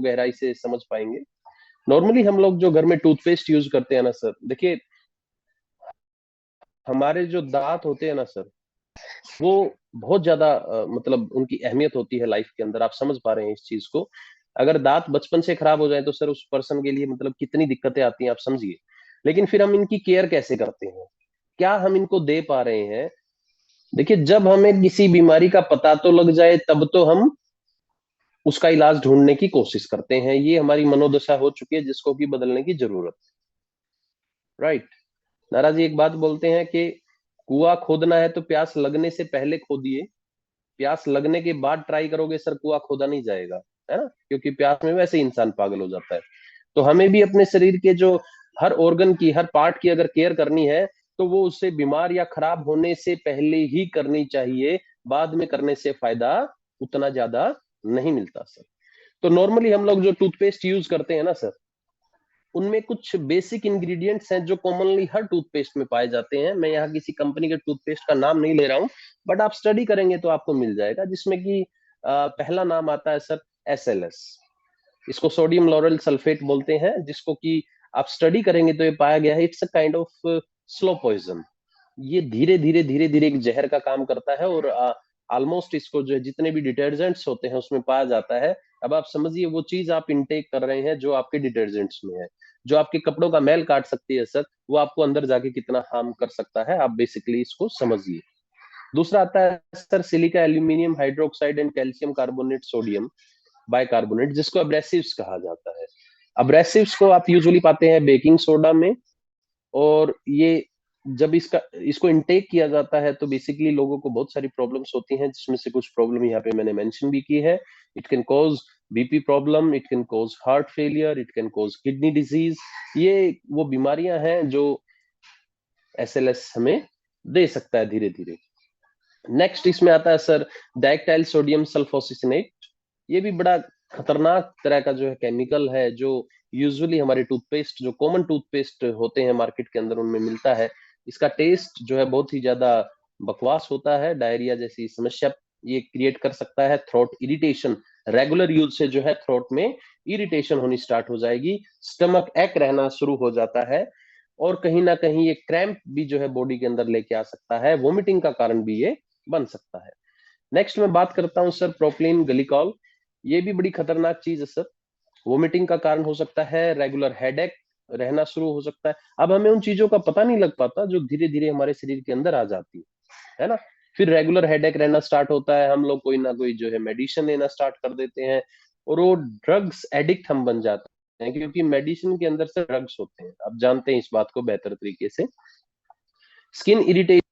गहराई से समझ पाएंगे। नॉर्मली हम लोग जो घर में टूथपेस्ट यूज करते हैं ना सर, देखिए हमारे जो दांत होते हैं ना सर, वो बहुत ज्यादा मतलब उनकी अहमियत होती है लाइफ के अंदर। आप समझ पा रहे हैं इस चीज को? अगर दांत बचपन से खराब हो जाए तो सर उस पर्सन के लिए मतलब कितनी दिक्कतें आती हैं, आप समझिए। लेकिन फिर हम इनकी केयर कैसे करते हैं, क्या हम इनको दे पा रहे हैं? देखिए, जब हमें किसी बीमारी का पता तो लग जाए तब तो हम उसका इलाज ढूंढने की कोशिश करते हैं। ये हमारी मनोदशा हो चुकी है जिसको कि बदलने की जरूरत है। राइट। नाराज जी एक बात बोलते हैं कि कुआं खोदना है तो प्यास लगने से पहले खोदिए, प्यास लगने के बाद ट्राई करोगे सर कुआं खोदा नहीं जाएगा, है ना? क्योंकि प्यास में वैसे ही इंसान पागल हो जाता है। तो हमें भी अपने शरीर के जो हर ऑर्गन की, हर पार्ट की अगर केयर करनी है तो वो उससे बीमार या खराब होने से पहले ही करनी चाहिए। बाद में करने से फायदा उतना ज्यादा नहीं मिलता सर। तो नॉर्मली हम लोग जो टूथपेस्ट यूज करते हैं ना सर, उनमें कुछ बेसिक इंग्रेडिएंट्स हैं जो कॉमनली हर टूथपेस्ट में पाए जाते हैं। मैं यहाँ किसी कंपनी के टूथपेस्ट का नाम नहीं ले रहा हूँ, बट आप स्टडी करेंगे तो आपको मिल जाएगा। जिसमें कि पहला नाम आता है सर SLS। इसको सोडियम लॉरेल सल्फेट बोलते हैं, जिसको कि आप स्टडी करेंगे तो ये पाया गया है it's a kind of slow poison. ये धीरे धीरे धीरे धीरे एक जहर का काम करता है, और ऑलमोस्ट इसको जो है जितने भी डिटर्जेंट्स होते हैं उसमें पाया जाता है। अब आप समझिए वो चीज आप इंटेक कर रहे हैं जो आपके डिटर्जेंट्स में है, जो आपके कपड़ों का मैल काट सकती है सर, वो आपको अंदर जाके कितना हार्म कर सकता है, आप बेसिकली इसको समझिए। दूसरा आता है sir silica aluminium hydroxide and calcium carbonate sodium bicarbonate, जिसको अब्रेसिव्स कहा जाता है। अब्रेसिव्स को आप यूजुअली पाते हैं बेकिंग सोडा में। और ये जब इसको इनटेक किया जाता है तो बेसिकली लोगों को बहुत सारी प्रॉब्लम्स होती हैं, जिसमें से कुछ प्रॉब्लम यहाँ पे मैंने मेंशन भी की है। It can cause BP problem, it can cause heart failure, it can cause kidney disease. ये वो बीमारियां हैं जो SLS हमें दे सकता है धीरे धीरे। नेक्स्ट इसमें आता है सर डाइक्टाइल सोडियम सल्फोसिसिनेट। ये भी बड़ा खतरनाक तरह का जो है केमिकल है, जो यूजुअली हमारे टूथपेस्ट, जो कॉमन टूथपेस्ट होते हैं मार्केट के अंदर, उनमें मिलता है। इसका टेस्ट जो है बहुत ही ज्यादा बकवास होता है, डायरिया जैसी समस्या ये क्रिएट कर सकता है। थ्रोट इरिटेशन, रेगुलर यूज से जो है थ्रोट में इरिटेशन होनी स्टार्ट हो जाएगी, स्टमक एक रहना शुरू हो जाता है, और कहीं ना कहीं ये क्रैम्प भी जो है बॉडी के अंदर लेके आ सकता है, वोमिटिंग का कारण भी ये बन सकता है। नेक्स्ट मैं बात करता हूं सर प्रोपिलीन ग्लिकॉल। ये भी बड़ी खतरनाक चीज है सर, वोमिटिंग का कारण हो सकता है, रेगुलर हेडेक रहना शुरू हो सकता है। अब हमें उन चीजों का पता नहीं लग पाता जो धीरे धीरे हमारे शरीर के अंदर आ जाती है ना? फिर रेगुलर हेडेक रहना स्टार्ट होता है, हम लोग कोई ना कोई जो है मेडिसिन लेना स्टार्ट कर देते हैं, और वो ड्रग्स एडिक्ट हम बन जाते हैं, क्योंकि मेडिसिन के अंदर से ड्रग्स होते हैं। आप जानते हैं इस बात को बेहतर तरीके से। स्किन इरिटेशन,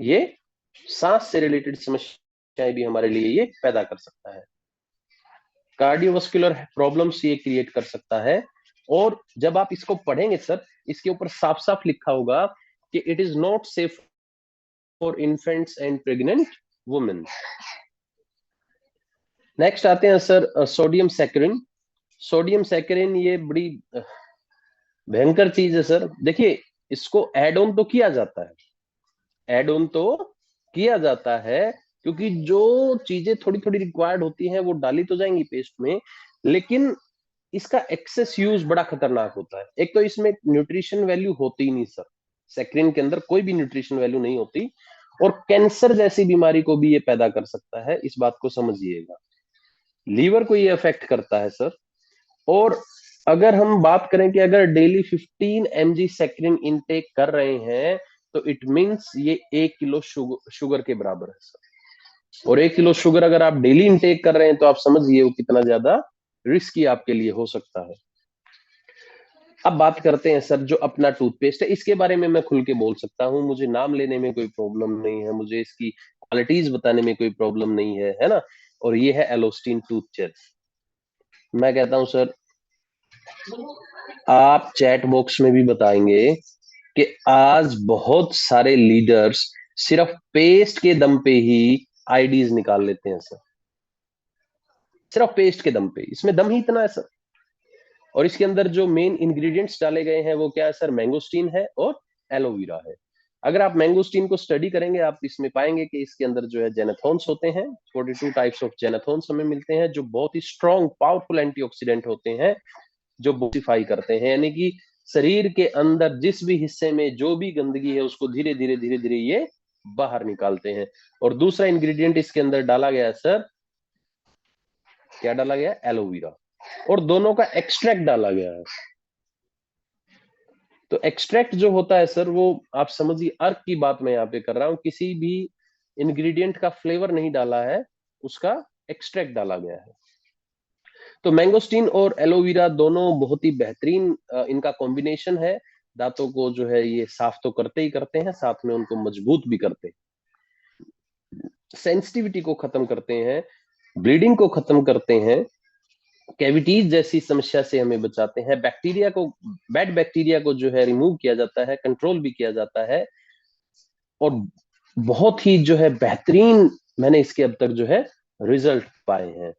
ये सांस से रिलेटेड समस्याएं भी हमारे लिए ये पैदा कर सकता है। कार्डियोवास्कुलर प्रॉब्लम्स ये क्रिएट कर सकता है। और जब आप इसको पढ़ेंगे सर, इसके ऊपर साफ साफ लिखा होगा कि it is not safe for infants and pregnant women. Next आते हैं sir sodium saccharin. Sodium saccharin ये बड़ी भयंकर चीज है सर। देखिए, इसको एड ऑन तो किया जाता है, एड ऑन तो किया जाता है, क्योंकि जो चीजें थोड़ी थोड़ी रिक्वायर्ड होती हैं वो डाली तो जाएंगी पेस्ट में, लेकिन इसका एक्सेस यूज बड़ा खतरनाक होता है। एक तो इसमें न्यूट्रिशन वैल्यू होती ही नहीं सर, सैक्रिन के अंदर कोई भी न्यूट्रिशन वैल्यू नहीं होती, और कैंसर जैसी बीमारी को भी ये पैदा कर सकता है, इस बात को समझिएगा। लीवर को ये अफेक्ट करता है सर। और अगर हम बात करें कि अगर डेली 15 mg सैक्रिन इनटेक कर रहे हैं तो इट मींस ये 1 किलो शुगर के बराबर है सर। और 1 किलो शुगर अगर आप डेली इनटेक कर रहे हैं तो आप समझिए वो कितना ज्यादा रिस्की आपके लिए हो सकता है। अब बात करते हैं सर जो अपना टूथपेस्ट है, इसके बारे में मैं खुल के बोल सकता हूँ, मुझे नाम लेने में कोई प्रॉब्लम नहीं है, मुझे इसकी क्वालिटीज बताने में कोई प्रॉब्लम नहीं है ना? और ये है एलोस्टीन टूथ जेल। मैं कहता हूँ सर, आप चैट बॉक्स में भी बताएंगे कि आज बहुत सारे लीडर्स सिर्फ पेस्ट के दम पे ही आईडीज निकाल लेते हैं सर, सिर्फ पेस्ट के दम पे। इसमें दम ही इतना है सर। और इसके अंदर जो मेन इंग्रेडिएंट्स डाले गए हैं वो क्या है सर? मैंगोस्टीन है और एलोवेरा है। अगर आप मैंगोस्टीन को स्टडी करेंगे, आप इसमें पाएंगे कि इसके अंदर जो है जेनेथोन्स होते हैं, 42 टाइप्स ऑफ जेनेथोन्स हमें मिलते हैं, जो बहुत ही स्ट्रॉन्ग पावरफुल एंटीऑक्सीडेंट होते हैं, जो बॉक्सीफाई करते हैं, यानी कि शरीर के अंदर जिस भी हिस्से में जो भी गंदगी है उसको धीरे धीरे धीरे धीरे ये बाहर निकालते हैं। और दूसरा इंग्रेडिएंट इसके अंदर डाला गया है सर, क्या डाला गया है? एलोवेरा, और दोनों का एक्सट्रैक्ट डाला गया है। तो एक्सट्रैक्ट जो होता है सर, वो आप समझिए अर्क की बात मैं यहाँ पे कर रहा हूँ, किसी भी इंग्रेडिएंट का फ्लेवर नहीं डाला है, उसका एक्सट्रैक्ट डाला गया है। तो मैंगोस्टीन और एलोवेरा दोनों बहुत ही बेहतरीन इनका कॉम्बिनेशन है। दांतों को जो है ये साफ तो करते ही करते हैं, साथ में उनको मजबूत भी करते हैं, सेंसिटिविटी को खत्म करते हैं, ब्लीडिंग को खत्म करते हैं, कैविटीज जैसी समस्या से हमें बचाते हैं, बैक्टीरिया को, बैड बैक्टीरिया को जो है रिमूव किया जाता है, कंट्रोल भी किया जाता है। और बहुत ही जो है बेहतरीन मैंने इसके अब तक जो है रिजल्ट पाए हैं।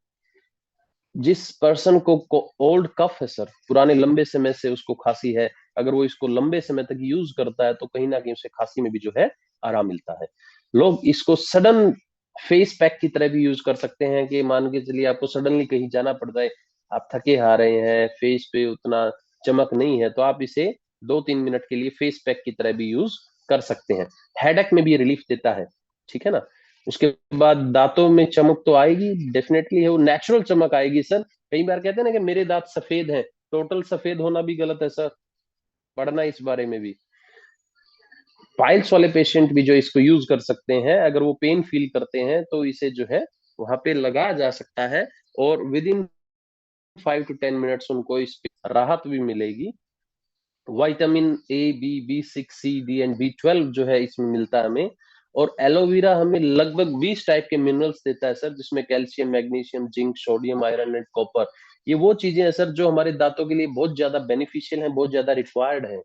जिस पर्सन को ओल्ड कफ है सर, पुराने लंबे समय से उसको खांसी है, अगर वो इसको लंबे समय तक यूज करता है तो कहीं ना कहीं उसे खांसी में भी जो है आराम मिलता है। लोग इसको सडन फेस पैक की तरह भी यूज कर सकते हैं, कि मान के चलिए आपको सडनली कहीं जाना पड़ जाए, आप थके हारे हैं, फेस पे उतना चमक नहीं है, तो आप इसे 2-3 मिनट के लिए फेस पैक की तरह भी यूज कर सकते हैं। हेडेक में भी रिलीफ देता है, ठीक है ना। उसके बाद दांतों में चमक तो आएगी डेफिनेटली, है वो नेचुरल चमक आएगी सर। कई बार कहते हैं ना कि मेरे दांत सफेद हैं, टोटल सफेद होना भी गलत है सर, पढ़ना इस बारे में भी। पाइल्स वाले पेशेंट भी जो इसको यूज कर सकते हैं, अगर वो पेन फील करते हैं तो इसे जो है वहां पे लगाया जा सकता है, और विद इन 5 to 10 मिनट्स उनको इस पे राहत भी मिलेगी। Vitamin A, B, B6, C, D and B12 जो है इसमें मिलता है हमें। और एलोवेरा हमें लगभग 20 टाइप के मिनरल्स देता है सर, जिसमें calcium, magnesium, zinc, sodium, iron and copper. ये वो चीजें हैं सर जो हमारे दांतों के लिए बहुत ज्यादा बेनिफिशियल हैं, बहुत ज्यादा रिक्वायर्ड है।